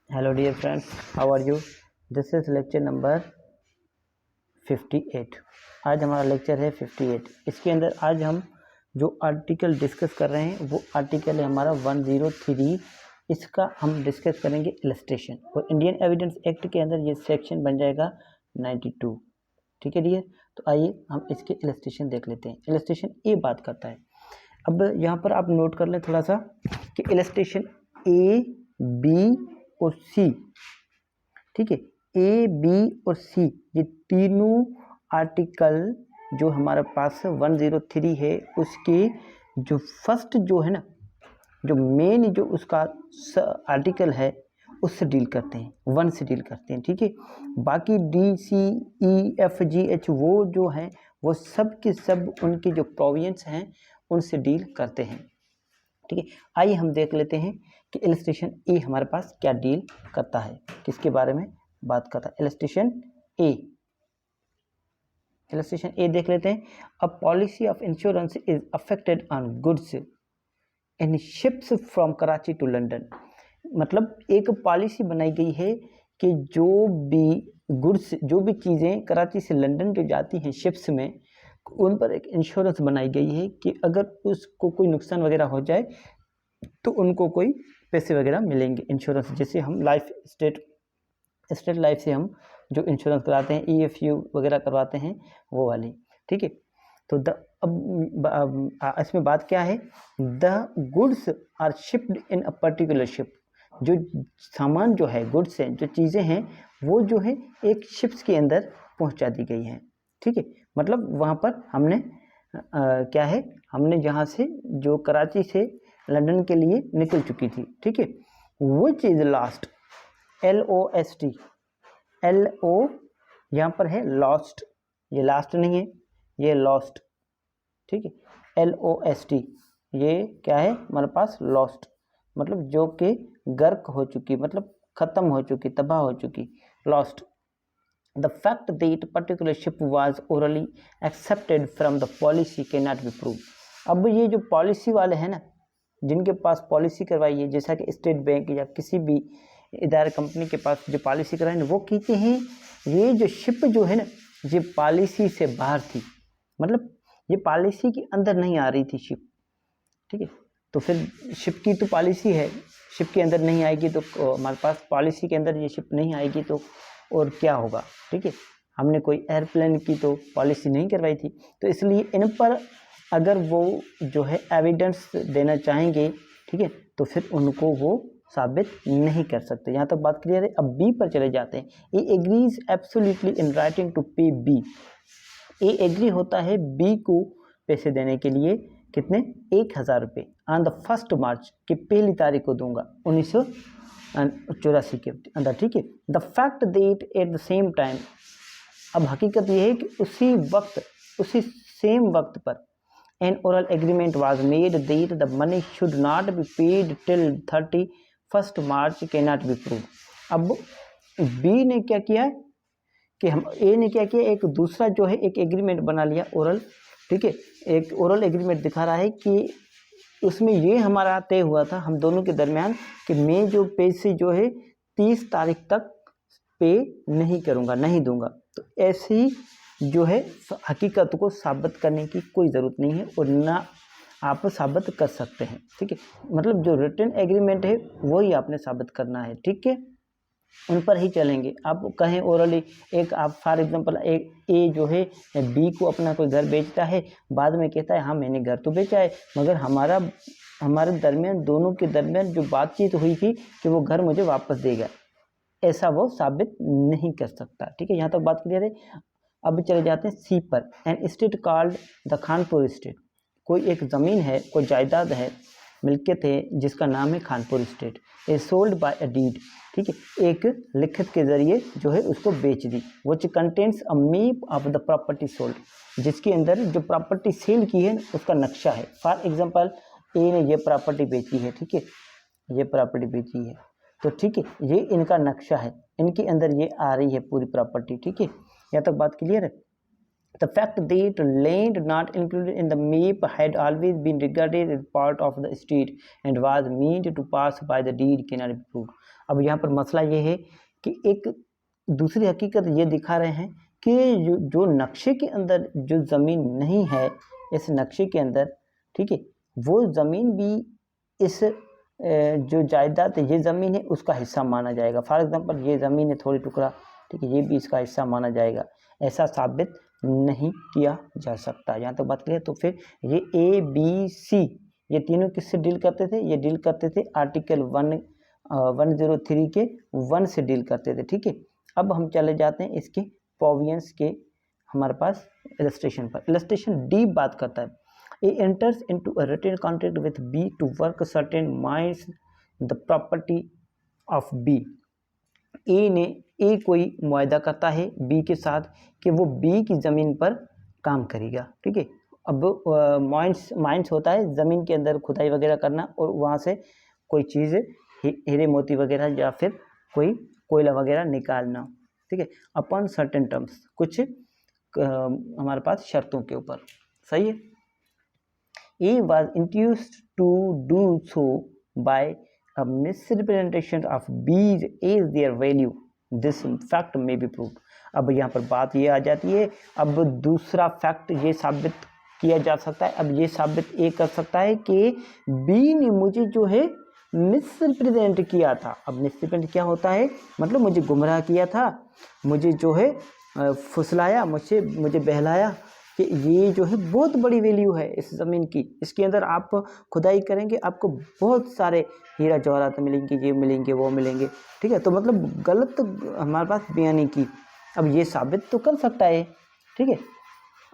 Hello dear friends, how are you? This is lecture number 58। आज हमारा lecture है 58। इसके अंदर आज हम जो आर्टिकल डिस्कस कर रहे हैं वो आर्टिकल है हमारा 103। इसका हम डिस्कस करेंगे इलस्ट्रेशन, और इंडियन एविडेंस एक्ट के अंदर ये सेक्शन बन जाएगा 92। ठीक है डियर, तो आइए हम इसके इलस्ट्रेशन देख लेते हैं। इलस्ट्रेशन ए बात करता है। अब यहाँ पर आप नोट कर लें थोड़ा सा कि इलस्ट्रेशन ए, बी और सी, ठीक है, ए, बी और सी, ये तीनों आर्टिकल जो हमारे पास 103 है उसके जो फर्स्ट जो है ना, जो मेन जो उसका आर्टिकल है उससे डील करते हैं, 1 से डील करते हैं। ठीक है, बाकी डी, सी, ई, एफ, जी, एच वो जो है वो सब के सब उनके जो प्रोविजंस हैं उनसे डील करते हैं। ठीक है, आइए हम देख लेते हैं कि इलस्ट्रेशन ए हमारे पास क्या डील करता है, किसके बारे में बात करता है। इलस्ट्रेशन ए, इलस्ट्रेशन ए देख लेते हैं। A policy of insurance is affected on goods in ships from Karachi to London. मतलब एक पॉलिसी बनाई गई है कि जो भी गुड्स, जो भी चीज़ें कराची से लंदन जो जाती हैं शिप्स में, उन पर एक इंश्योरेंस बनाई गई है कि अगर उसको कोई नुकसान वगैरह हो जाए तो उनको कोई पैसे वगैरह मिलेंगे। इंश्योरेंस जैसे हम लाइफ स्टेट लाइफ से हम जो इंश्योरेंस कराते हैं, EFU वगैरह करवाते हैं वो वाली। ठीक है, तो अब इसमें बात क्या है, the goods are shipped in a particular ship. जो सामान जो है, गुड्स हैं, जो चीज़ें हैं वो जो है एक शिप्स के अंदर पहुंचा दी गई हैं। ठीक है, मतलब वहाँ पर हमने क्या है, हमने जहाँ से जो कराची से लंदन के लिए निकल चुकी थी। ठीक है, which is last, LOST, LO यहाँ पर है लॉस्ट, ये लास्ट नहीं है, ये लॉस्ट। ठीक है, LOST ये क्या है हमारे पास, लॉस्ट, मतलब जो कि गर्क हो चुकी, मतलब खत्म हो चुकी, तबाह हो चुकी, lost. The fact that particular ship was orally accepted from the policy cannot be proved। अब ये जो पॉलिसी वाले हैं ना, जिनके पास पॉलिसी करवाई है, जैसा कि स्टेट बैंक या किसी भी इदारे कंपनी के पास जो पॉलिसी कराई, वो कहते हैं ये जो शिप जो है ना, ये पॉलिसी से बाहर थी, मतलब ये पॉलिसी के अंदर नहीं आ रही थी शिप। ठीक है, तो फिर शिप की तो पॉलिसी है, शिप के अंदर नहीं आएगी तो हमारे पास पॉलिसी के अंदर ये शिप नहीं आएगी तो और क्या होगा। ठीक है, हमने कोई एयरप्लेन की तो पॉलिसी नहीं करवाई थी, तो इसलिए इन पर अगर वो जो है एविडेंस देना चाहेंगे, ठीक है, तो फिर उनको वो साबित नहीं कर सकते। यहाँ तक बात क्लियर है। अब बी पर चले जाते हैं। A agrees absolutely in writing to pay B. A agree होता है बी को पैसे देने के लिए, कितने, 1000 रुपये ऑन द 1 मार्च की पहली तारीख को दूंगा 1984 के अंदर। ठीक है, the fact that at the same time, अब हकीकत यह है कि उसी वक्त, उसी सेम वक्त पर N oral agreement was made that the money should not be paid till 31 March can not be prove. अब बी ने क्या किया कि हम, ए ने क्या किया, एक दूसरा जो है एक एग्रीमेंट बना लिया ओरल। ठीक है, एक ओरल एग्रीमेंट दिखा रहा है कि उसमें ये हमारा तय हुआ था हम दोनों के दरमियान कि मैं जो पैसे जो है 30 तारीख तक पे नहीं करूँगा, नहीं दूंगा। तो ऐसी जो है हकीकत को साबित करने की कोई ज़रूरत नहीं है और ना आप साबित कर सकते हैं। ठीक है, मतलब जो रिटन एग्रीमेंट है वही आपने साबित करना है। ठीक है, उन पर ही चलेंगे। आप कहें ओरली, एक आप फॉर एग्जांपल एक ए जो है बी को अपना कोई घर बेचता है, बाद में कहता है हाँ मैंने घर तो बेचा है, मगर हमारे दरमियान, दोनों के दरमियान जो बातचीत हुई थी कि वो घर मुझे वापस देगा, ऐसा वो साबित नहीं कर सकता। ठीक है, यहाँ तक बात क्लियर है। अब चले जाते हैं सी पर। An estate called the Khanpur estate. कोई एक ज़मीन है, कोई जायदाद है, मिल्कियत है जिसका नाम है Khanpur estate, A sold by a deed. ठीक है, एक लिखित के जरिए जो है उसको बेच दी। Which contains a map of the property sold, जिसके अंदर जो प्रॉपर्टी सेल की है उसका नक्शा है। फॉर एग्जांपल ए ने ये प्रॉपर्टी बेची है, ठीक है, ये प्रॉपर्टी बेची है, तो ठीक है, ये इनका नक्शा है, इनके अंदर ये आ रही है पूरी प्रॉपर्टी। ठीक है, यहाँ तक बात क्लियर है। The fact that land not included in the map had always been regarded as part of the state and was meant to pass by the deed cannot be proved. अब यहाँ पर मसला ये है कि एक दूसरी हकीकत ये दिखा रहे हैं कि जो नक्शे के अंदर जो ज़मीन नहीं है, इस नक्शे के अंदर, ठीक है, वो ज़मीन भी इस जो जायदाद ये ज़मीन है उसका हिस्सा माना जाएगा. फॉर एग्जांपल ये ज़मीन है थोड़ी टुकड़ा, ठीक है, ये भी इसका हिस्सा माना जाएगा. ऐसा साबित नहीं किया जा सकता. यहाँ तक बात क्लियर. तो फिर ये ए बी सी ये तीनों किससे डील करते थे? ये डील करते थे आर्टिकल 103 के 1 से डील करते थे. ठीक है, अब हम चले जाते हैं इसके प्रोविजंस के हमारे पास इलस्ट्रेशन पर. इलस्ट्रेशन डी बात करता है A enters into a written contract with B to work certain mines the property of B. A कोई मुआहदा करता है बी के साथ कि वो बी की ज़मीन पर काम करेगा. ठीक है, अब माइंस होता है ज़मीन के अंदर खुदाई वगैरह करना और वहाँ से कोई चीज़ हीरे मोती वगैरह या फिर कोई कोयला वगैरह निकालना. ठीक है, अपॉन सर्टेन टर्म्स, कुछ हमारे पास शर्तों के ऊपर. सही है. A was induced to do so by a misrepresentation of B's as their value. This fact may be proved. अब यहाँ पर बात ये आ जाती है, अब दूसरा फैक्ट ये साबित किया जा सकता है. अब ये साबित ये कर सकता है कि बी ने मुझे जो है मिसरिप्रेजेंट किया था. अब मिसरिप्रेजेंट क्या होता है? मतलब मुझे गुमराह किया था, मुझे जो है फुसलाया, मुझे बहलाया कि ये जो है बहुत बड़ी वैल्यू है इस ज़मीन की, इसके अंदर आप खुदाई करेंगे आपको बहुत सारे हीरा जवाहरात मिलेंगे, ये मिलेंगे वो मिलेंगे. ठीक है, तो मतलब गलत हमारे पास बयानी की. अब ये साबित तो कर सकता है. ठीक है,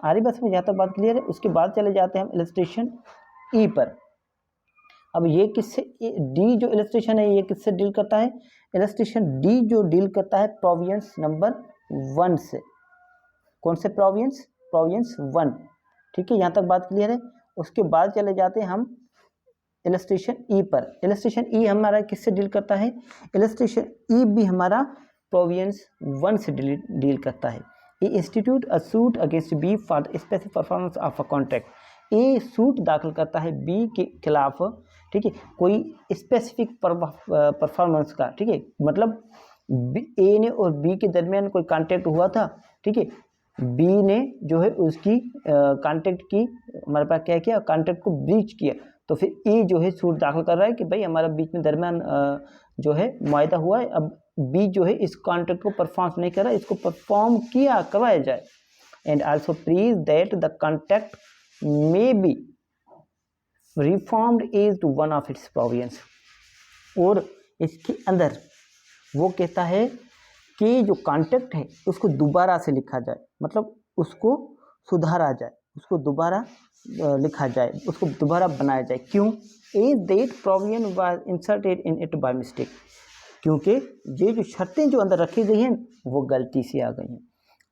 आ रही बस में जहाँ तक बात क्लियर है. उसके बाद चले जाते हैं हम इलस्ट्रेशन ई पर. अब ये किससे, डी जो इलस्ट्रेशन है ये किससे डील करता है? इलस्ट्रेशन डी जो डील करता है प्रोविजंस नंबर 1 से. कौन से प्रोविजंस? प्रोविजंस 1. ठीक है, यहाँ तक बात क्लियर है. उसके बाद चले जाते हैं हम इलस्ट्रेशन ई पर. इलस्ट्रेशन ई हमारा किससे डील करता है? इलस्ट्रेशन ई भी हमारा प्रोविजंस 1 से डील करता है. A institute a suit against B for the specific performance of a contract. A suit दाखिल करता है बी के खिलाफ, ठीक है, कोई स्पेसिफिक परफॉर्मेंस का. ठीक है, मतलब ए ने और बी के दरमियान कोई कॉन्ट्रैक्ट हुआ था. ठीक है, बी ने जो है उसकी कॉन्ट्रैक्ट की हमारे पास क्या किया, कॉन्ट्रैक्ट को ब्रीच किया. तो फिर ए जो है सूट दाखिल कर रहा है कि भाई हमारा बीच में दरमियान जो है मुआहदा हुआ है, अब बी जो है इस कॉन्ट्रैक्ट को परफॉर्म नहीं कर रहा है, इसको परफॉर्म करवाया जाए. And also please that the contract may be reformed as to one of its provisions. और इसके अंदर वो कहता है कि जो कॉन्ट्रैक्ट है उसको दोबारा से लिखा जाए, मतलब उसको सुधारा जाए, उसको दोबारा लिखा जाए, उसको दोबारा बनाया जाए. क्यों? As that provision was inserted in it by mistake. क्योंकि ये जो शर्तें जो अंदर रखी गई हैं वो गलती से आ गई हैं.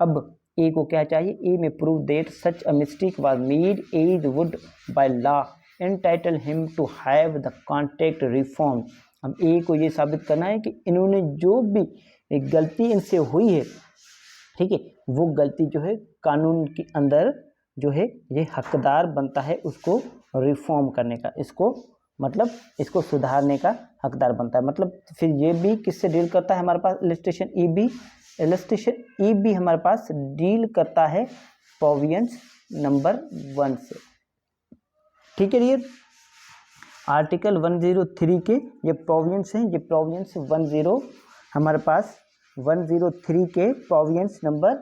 अब ए को क्या चाहिए? A may prove that such a mistake was made as would by law entitle him to have the contract reform. अब ए को ये साबित करना है कि इन्होंने जो भी एक गलती इनसे हुई है, ठीक है, वो गलती जो है कानून के अंदर जो है ये हकदार बनता है उसको रिफॉर्म करने का, इसको मतलब इसको सुधारने का हकदार बनता है. मतलब फिर ये भी किससे डील करता है हमारे पास? Illustration E B. Illustration E B हमारे पास डील करता है प्रोविजंस नंबर 1 से. ठीक है डियर, आर्टिकल 103 के ये प्रोविजंस हैं. ये प्रोविजंस 10 हमारे पास 103 के प्रोविजंस नंबर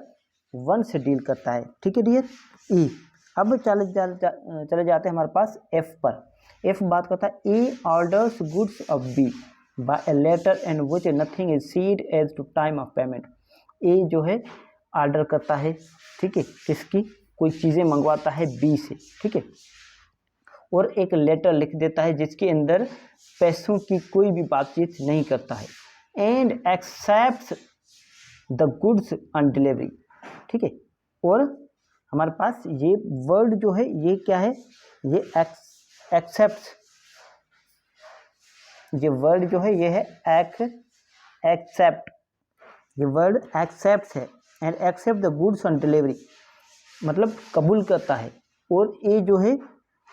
1 से डील करता है. ठीक है डियर. ई. अब चले जाते हैं हमारे पास एफ पर. एफ बात करता है A orders goods of B by a letter and which nothing is said as to time of payment. A जो है ऑर्डर करता है, ठीक है, किसकी, कोई चीज़ें मंगवाता है बी से. ठीक है, और एक लेटर लिख देता है जिसके अंदर पैसों की कोई भी बातचीत नहीं करता है. And accepts the goods on delivery. ठीक है, और हमारे पास ये वर्ड जो है ये क्या है? ये एक्सेप्ट. ये वर्ड जो है ये है एक्सेप्ट. ये वर्ड एक्सेप्ट है. And accept the goods on delivery. मतलब कबूल करता है, और ए जो है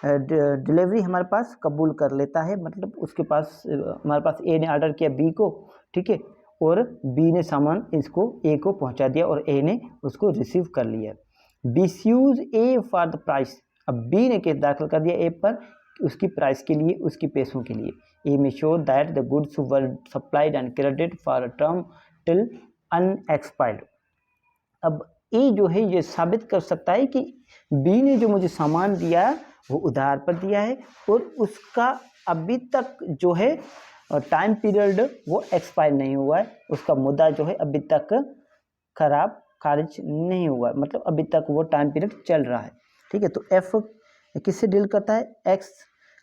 डिलीवरी हमारे पास कबूल कर लेता है, मतलब उसके पास हमारे पास ए ने ऑर्डर किया बी को, ठीक है, और बी ने सामान इसको ए को पहुंचा दिया और ए ने उसको रिसीव कर लिया। B sues A for the price, अब बी ने केस दाखिल कर दिया ए पर उसकी प्राइस के लिए, उसकी पैसों के लिए। ए में show that the goods were supplied and credit for a term till unexpired. अब ए जो है ये साबित कर सकता है कि बी ने जो मुझे सामान दिया वो उधार पर दिया है और उसका अभी तक जो है टाइम पीरियड वो एक्सपायर नहीं हुआ है, उसका मुद्दा जो है अभी तक खारिज नहीं हुआ, मतलब अभी तक वो टाइम पीरियड चल रहा है, ठीक है। तो एफ किससे डील करता है, एक्स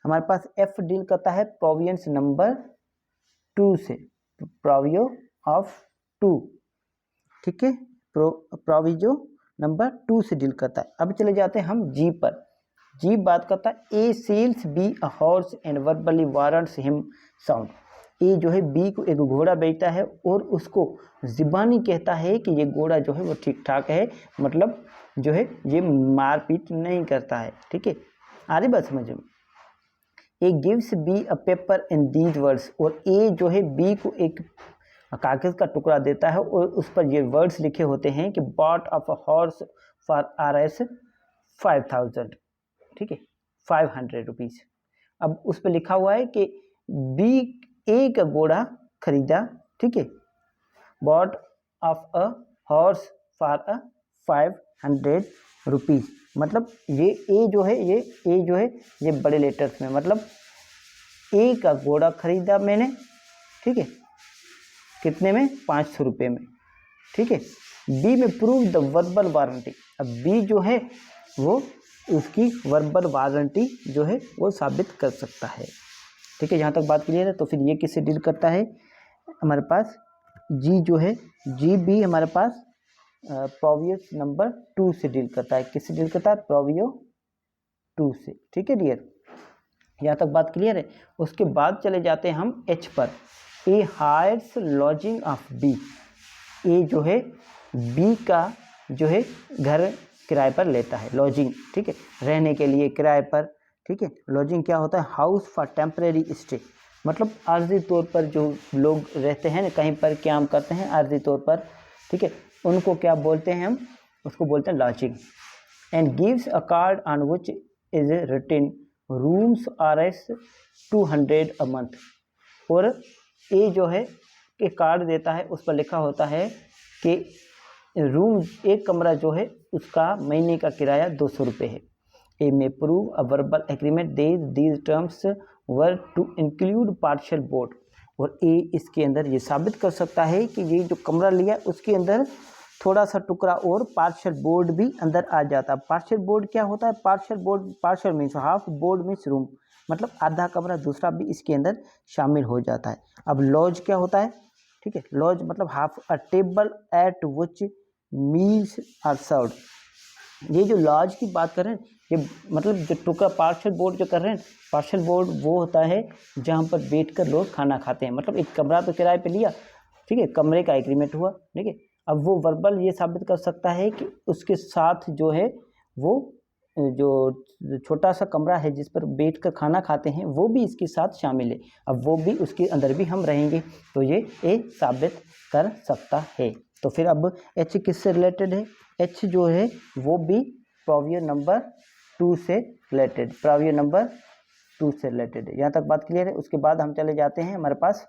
हमारे पास एफ डील करता है प्रोविजंस नंबर 2 से, प्रोवियो ऑफ 2, ठीक है, प्रोविजो नंबर 2 से डील करता है। अब चले जाते हैं हम जी पर। जी बात करता है A sells B a horse and verbally warrants him sound. A जो है बी को एक घोड़ा बेचता है और उसको ज़बानी कहता है कि ये घोड़ा जो है वो ठीक ठाक है, मतलब जो है ये मारपीट नहीं करता है, ठीक है। आगे बात समझ में। A gives be a paper in these words, और ए जो है बी को एक कागज़ का टुकड़ा देता है और उस पर ये वर्ड्स लिखे होते हैं कि bought of a horse for RS 5000, ठीक है, 500 रुपीज़। अब उस पर लिखा हुआ है कि बी ए का घोड़ा खरीदा, ठीक है, bought of a horse for a 500 rupees, मतलब ये ए जो है ये बड़े लेटर्स में, मतलब ए का घोड़ा खरीदा मैंने, ठीक है, कितने में, 500 रुपये में, ठीक है। बी में प्रूव द वर्बल वारंटी, अब बी जो है वो उसकी वर्बल वारंटी जो है वो साबित कर सकता है, ठीक है। यहाँ तक बात क्लियर है। तो फिर ये किससे डील करता है, हमारे पास जी जो है जी भी हमारे पास प्रोवियो नंबर 2 से डील करता है। किससे डील करता है, प्रोवियो 2 से, ठीक है डियर, यहाँ तक बात क्लियर है। उसके बाद चले जाते हैं हम एच पर। ए हायर्स लॉजिंग ऑफ बी, ए जो है बी का जो है घर किराए पर लेता है, लॉजिंग, ठीक है, रहने के लिए किराए पर, ठीक है। लॉजिंग क्या होता है, हाउस फॉर टेम्परेरी स्टे, मतलब आर्जी तौर पर जो लोग रहते हैं ना, कहीं पर क्याम करते हैं आर्जी तौर पर, ठीक है, उनको क्या बोलते हैं हम, उसको बोलते हैं lodging. And gives a card on which is written rooms RS 200 a month, और ए जो है कि कार्ड देता है उस पर लिखा होता है कि रूम, एक कमरा जो है उसका महीने का किराया 200 रुपये है। A may prove a verbal agreement these terms were to include partial board, और ए इसके अंदर ये साबित कर सकता है कि ये जो कमरा लिया उसके अंदर थोड़ा सा टुकड़ा और पार्शियल बोर्ड भी अंदर आ जाता है। पार्शियल बोर्ड क्या होता है, partial board, partial means half, board means room, मतलब आधा कमरा दूसरा भी इसके अंदर शामिल हो जाता है। अब लॉज क्या होता है, ठीक है, लॉज मतलब half a table at which meals are served. ये जो लॉज की बात कर रहे हैं, ये मतलब जो टुकड़ा पार्शियल बोर्ड जो कर रहे हैं, पार्शियल बोर्ड वो होता है जहाँ पर बैठकर लोग खाना खाते हैं, मतलब एक कमरा तो किराए पे लिया, ठीक है, कमरे का एग्रीमेंट हुआ, ठीक है। अब वो वर्बल ये साबित कर सकता है कि उसके साथ जो है वो जो छोटा सा कमरा है जिस पर बैठकर खाना खाते हैं वो भी इसके साथ शामिल है, अब वो भी उसके अंदर भी हम रहेंगे, तो ये ए साबित कर सकता है। तो फिर अब एच किससे रिलेटेड है, एच जो है वो भी प्रोवियो नंबर 2 से रिलेटेड, प्रोवियो नंबर 2 से रिलेटेड है। यहाँ तक बात क्लियर है। उसके बाद हम चले जाते हैं हमारे पास,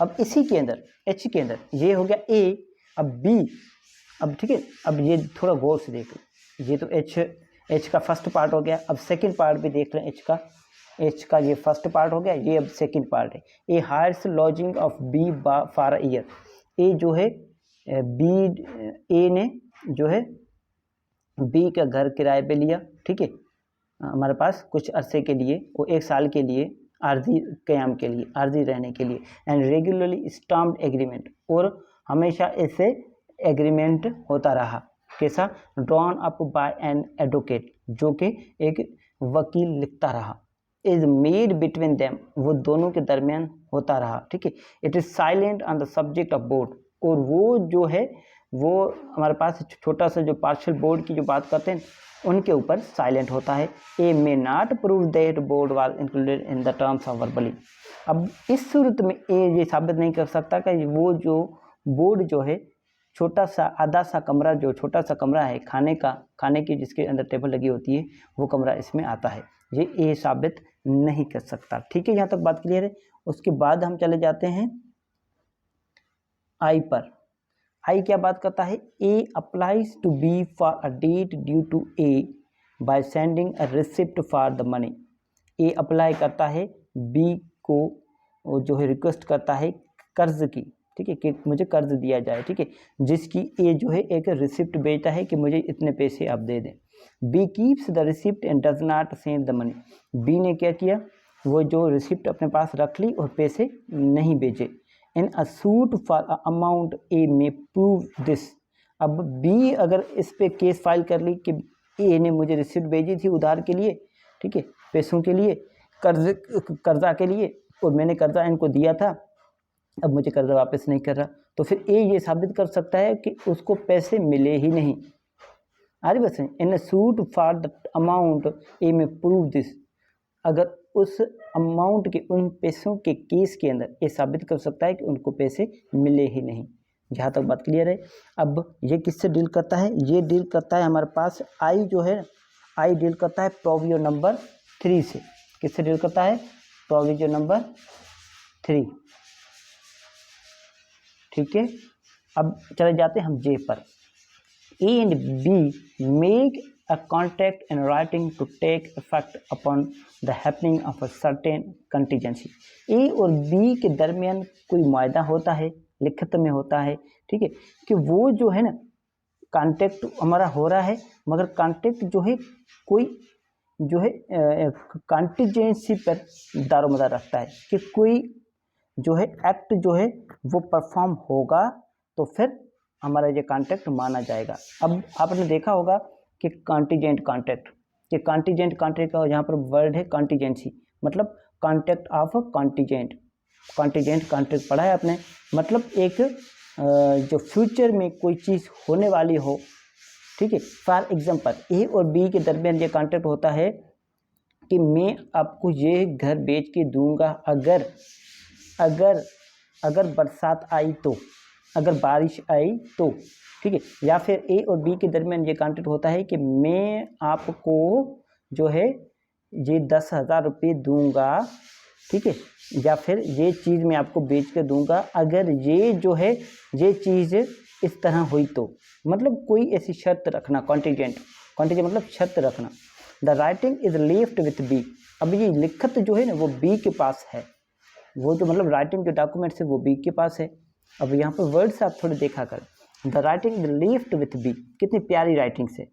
अब इसी के अंदर एच के अंदर ये हो गया ए, अब बी, अब ठीक है, अब ये थोड़ा गौर से देख लें, ये तो एच का फर्स्ट पार्ट हो गया, अब सेकंड पार्ट भी देख लें एच का ये फर्स्ट पार्ट हो गया, ये अब सेकंड पार्ट है। A hires lodging of B for a year, A जो है बी, ए ने जो है बी का घर किराए पे लिया, ठीक है, हमारे पास कुछ अरसे के लिए, वो 1 साल के लिए, आर्जी क़याम के लिए, आर्जी रहने के लिए। एंड रेगुलरली स्टाम्प्ड एग्रीमेंट, और हमेशा ऐसे एग्रीमेंट होता रहा, कैसा, drawn up by an advocate, जो कि एक वकील लिखता रहा, इज मेड बिटवीन देम, वो दोनों के दरमियान होता रहा, ठीक है। It is silent on the subject of board, और वो जो है वो हमारे पास छोटा सा जो पार्शियल बोर्ड की जो बात करते हैं उनके ऊपर साइलेंट होता है। A may not prove that board was included in the terms of verbally. अब इस सूरत में ए ये साबित नहीं कर सकता कि वो जो बोर्ड जो है छोटा सा आधा सा कमरा, जो छोटा सा कमरा है खाने की जिसके अंदर टेबल लगी होती है, वो कमरा इसमें आता है, ये ए साबित नहीं कर सकता। ठीक है, यहाँ तक बात क्लियर है। उसके बाद हम चले जाते हैं आई पर। आई क्या बात करता है? A applies to B for a debt due to A by sending a receipt for the money. A apply करता है बी को जो है रिक्वेस्ट करता है कर्ज की, ठीक है, कि मुझे कर्ज दिया जाए, ठीक है, जिसकी ए जो है एक रिसिप्ट भेजता है कि मुझे इतने पैसे आप दे दें। B keeps the receipt and does not send the money. B ने क्या किया? वो जो रिसिप्ट अपने पास रख ली और पैसे नहीं भेजे। In a suit for a amount A may prove this. अब बी अगर इस पे केस फाइल कर ली कि ए ने मुझे रिसिप्ट भेजी थी उधार के लिए, ठीक है, पैसों के लिए, कर्जा के लिए, और मैंने कर्जा इनको दिया था, अब मुझे कर्जा वापस नहीं कर रहा, तो फिर ए ये साबित कर सकता है कि उसको पैसे मिले ही नहीं। अरे बस इन suit for the amount A may prove this. अगर उस अमाउंट के उन पैसों के केस के अंदर ये साबित कर सकता है कि उनको पैसे मिले ही नहीं। जहाँ तक बात क्लियर है। अब ये किससे डील करता है? ये डील करता है हमारे पास आई जो है, आई डील करता है प्रोविजन नंबर 3 से। किससे डील करता है? Provision number 3। ठीक है, अब चले जाते हैं हम जे पर। A and B make a contract in writing to take effect upon the happening of a certain contingency। ए और बी के दरमियान कोई मुआहदा होता है, लिखित में होता है, ठीक है, कि वो जो है ना कॉन्ट्रैक्ट हमारा हो रहा है, मगर कॉन्ट्रैक्ट जो है कोई जो है कॉन्टिजेंसी पर दारोमदार रखता है कि कोई जो है एक्ट जो है वो परफॉर्म होगा तो फिर हमारा ये कॉन्ट्रैक्ट माना जाएगा। अब आपने देखा होगा कि कॉन्टिजेंट कॉन्ट्रैक्ट, कि कॉन्टिजेंट कॉन्ट्रैक्ट का यहाँ पर वर्ड है कॉन्टिजेंसी, मतलब contract of contingent. Contingent contract पढ़ा है आपने, मतलब एक जो फ्यूचर में कोई चीज़ होने वाली हो, ठीक है। फॉर एग्जांपल ए और बी के दरमियान ये कॉन्ट्रैक्ट होता है कि मैं आपको ये घर बेच के दूंगा अगर अगर अगर बरसात आई तो, अगर बारिश आई तो, ठीक है। या फिर ए और बी के दरमियान ये कॉन्ट्रैक्ट होता है कि मैं आपको जो है ये 10,000 रुपये दूंगा, ठीक है, या फिर ये चीज़ मैं आपको बेच के दूंगा अगर ये जो है ये चीज़ इस तरह हुई तो, मतलब कोई ऐसी शर्त रखना। कॉन्टिजेंट मतलब शर्त रखना। The writing is left with B. अब ये लिखत जो है ना वो बी के पास है, वो जो मतलब राइटिंग जो डॉक्यूमेंट्स है वो बी के पास है। अब यहाँ पर वर्ड्स आप थोड़े देखा कर, the writing is left with B, कितनी प्यारी राइटिंग है,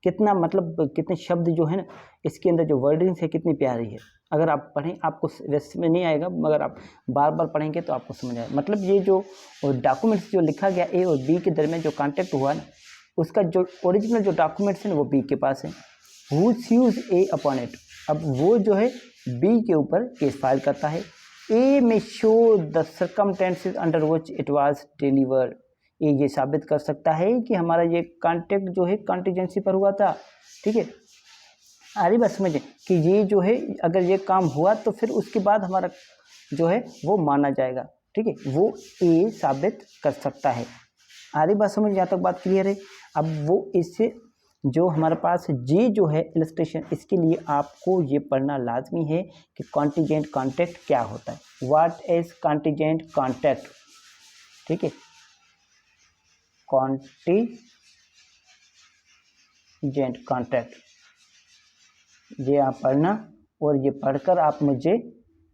कितना मतलब कितने शब्द जो है ना इसके अंदर जो वर्डिंग्स है कितनी प्यारी है। अगर आप पढ़ें आपको वैसे में नहीं आएगा, मगर आप बार बार पढ़ेंगे तो आपको समझ आएगा। मतलब ये जो डॉक्यूमेंट्स जो लिखा गया ए और बी के दरमियान जो कॉन्टैक्ट हुआ ना, उसका जो ओरिजिनल जो डॉक्यूमेंट्स हैं वो बी के पास है। Who sues A upon it. अब वो जो है बी के ऊपर केस फाइल करता है। ए में show the circumstances under which it was delivered. ये साबित कर सकता है कि हमारा ये कॉन्ट्रैक्ट जो है कॉन्टिजेंसी पर हुआ था, ठीक है। अरे बस समझे कि ये जो है अगर ये काम हुआ तो फिर उसके बाद हमारा जो है वो माना जाएगा, ठीक है, वो ए साबित कर सकता है। अरे बस समझ, यहाँ तक बात क्लियर है। अब वो इससे जो हमारे पास जे जो है इलस्ट्रेशन, इसके लिए आपको ये पढ़ना लाजमी है कि कॉन्टिजेंट कॉन्ट्रैक्ट क्या होता है। व्हाट इज कॉन्टिजेंट कॉन्ट्रैक्ट, ठीक है, कॉन्टिजेंट कॉन्ट्रैक्ट, ये आप पढ़ना और ये पढ़कर आप मुझे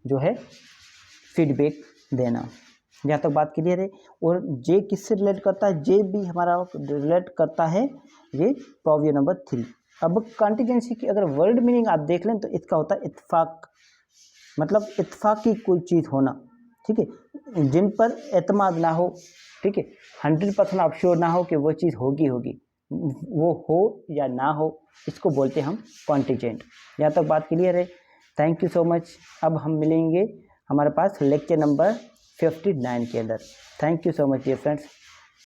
जो है फीडबैक देना। जहाँ तक बात क्लियर है। और जे किससे रिलेट करता है? जे भी हमारा रिलेट करता है ये प्रोविजन नंबर 3। अब कॉन्टिजेंसी की अगर वर्ड मीनिंग आप देख लें तो इसका होता है इत्तेफाक, मतलब इत्तेफाक की कोई चीज़ होना, ठीक है, जिन पर एतमाद ना हो, ठीक है, 100% आप श्योर ना हो कि वो चीज़ होगी, वो हो या ना हो, इसको बोलते हैं हम कॉन्टिजेंट। यहाँ तक बात क्लियर है। Thank you so much. अब हम मिलेंगे हमारे पास लेक्चर नंबर 59 के अंदर। Thank you so much dear friends.